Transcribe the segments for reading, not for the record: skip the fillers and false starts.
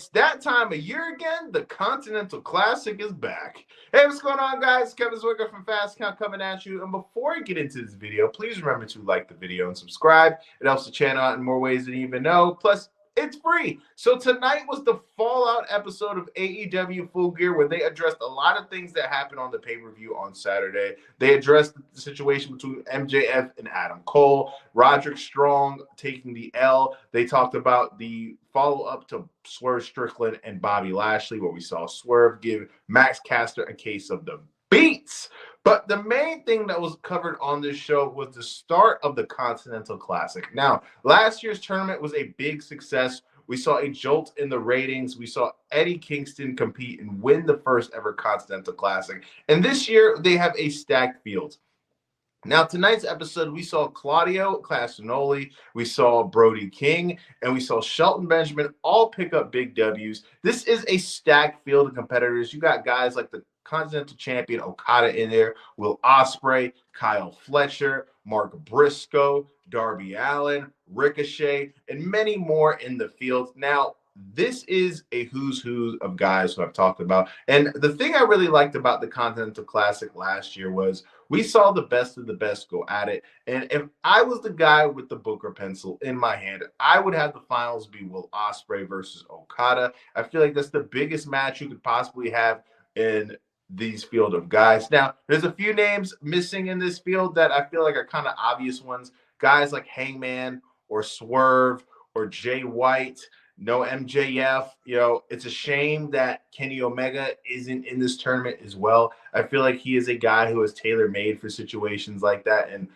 It's that time of year again. The Continental Classic is back. Hey, what's going on, guys? Kevin Zwicker from Fast Count coming at you. And before I get into this video, please remember to like the video and subscribe. It helps the channel out in more ways than you even know. Plus, it's free. So tonight was the Fallout episode of AEW Full Gear, where they addressed a lot of things that happened on the pay-per-view on Saturday. They addressed the situation between MJF and Adam Cole, Roderick Strong taking the L. They talked about the follow-up to Swerve Strickland and Bobby Lashley, where we saw Swerve give Max Caster a case of the beats. But the main thing that was covered on this show was the start of the Continental Classic. Now, last year's tournament was a big success. We saw a jolt in the ratings. We saw Eddie Kingston compete and win the first ever Continental Classic. And this year, they have a stacked field. Now, tonight's episode, we saw Claudio Castagnoli, we saw Brody King, and we saw Shelton Benjamin all pick up big W's. This is a stacked field of competitors. You got guys like the Continental Champion Okada in there, Will Ospreay, Kyle Fletcher, Mark Briscoe, Darby Allin, Ricochet, and many more in the field. Now, this is a who's who of guys who I've talked about. And the thing I really liked about the Continental Classic last year was we saw the best of the best go at it. And if I was the guy with the Booker pencil in my hand, I would have the finals be Will Ospreay versus Okada. I feel like that's the biggest match you could possibly have in these field of guys. Now, there's a few names missing in this field that I feel like are kind of obvious ones. Guys like Hangman or Swerve or Jay White. No MJF. It's a shame that Kenny Omega isn't in this tournament as well. I feel like he is a guy who is tailor-made for situations like that. And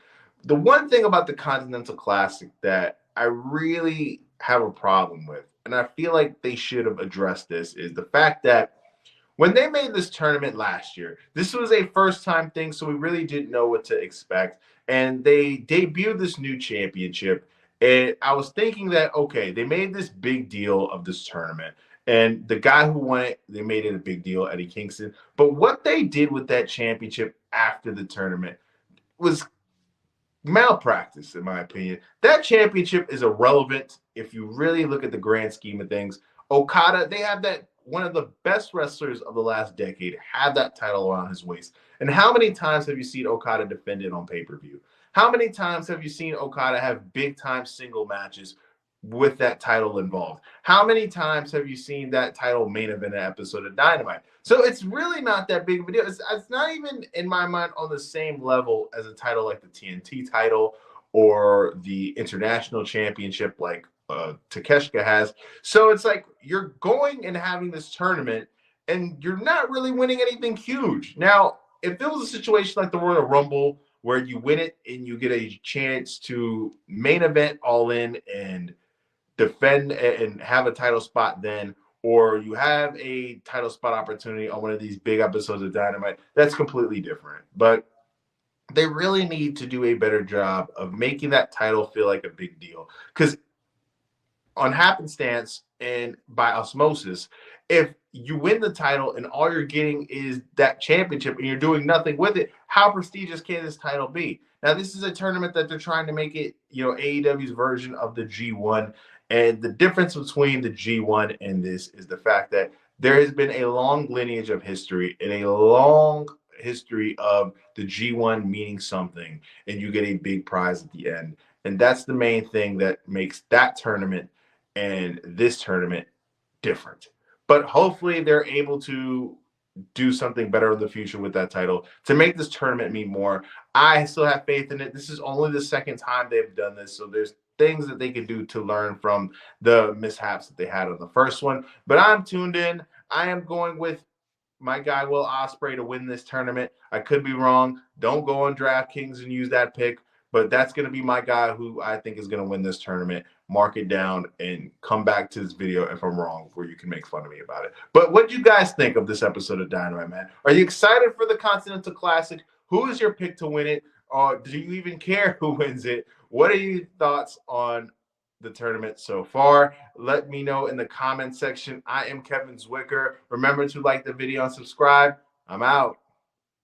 the one thing about the Continental Classic that I really have a problem with, and I feel like they should have addressed this, is the fact that when they made this tournament last year, this was a first-time thing, so we really didn't know what to expect. And they debuted this new championship. And I was thinking that, okay, they made this big deal of this tournament. And the guy who won it, they made it a big deal, Eddie Kingston. But what they did with that championship after the tournament was malpractice, in my opinion. That championship is irrelevant if you really look at the grand scheme of things. Okada, they have that one of the best wrestlers of the last decade have that title around his waist. And how many times have you seen Okada defend it on pay-per-view? How many times have you seen Okada have big-time single matches with that title involved? How many times have you seen that title main event episode of Dynamite? So it's really not that big of a deal. It's not even, in my mind, on the same level as a title like the TNT title or the International Championship like Takeshita has. So it's like you're going and having this tournament and you're not really winning anything huge. Now, if it was a situation like the Royal Rumble where you win it and you get a chance to main event All In and defend and have a title spot then, or you have a title spot opportunity on one of these big episodes of Dynamite, that's completely different. But they really need to do a better job of making that title feel like a big deal. Because on happenstance and by osmosis, if you win the title and all you're getting is that championship and you're doing nothing with it, how prestigious can this title be? Now, this is a tournament that they're trying to make it, AEW's version of the G1. And the difference between the G1 and this is the fact that there has been a long lineage of history and a long history of the G1 meaning something, and you get a big prize at the end. And that's the main thing that makes that tournament and this tournament different. But hopefully they're able to do something better in the future with that title to make this tournament mean more. I still have faith in it. This is only the second time they've done this, so there's things that they can do to learn from the mishaps that they had on the first one. But I'm tuned in. I am going with my guy Will Ospreay to win this tournament. I could be wrong. Don't go on DraftKings and use that pick. But that's going to be my guy who I think is going to win this tournament. Mark it down and come back to this video if I'm wrong, where you can make fun of me about it. But what do you guys think of this episode of Dynamite, man? Are you excited for the Continental Classic? Who is your pick to win it? Or do you even care who wins it? What are your thoughts on the tournament so far? Let me know in the comment section. I am Kevin Zwicker. Remember to like the video and subscribe. I'm out.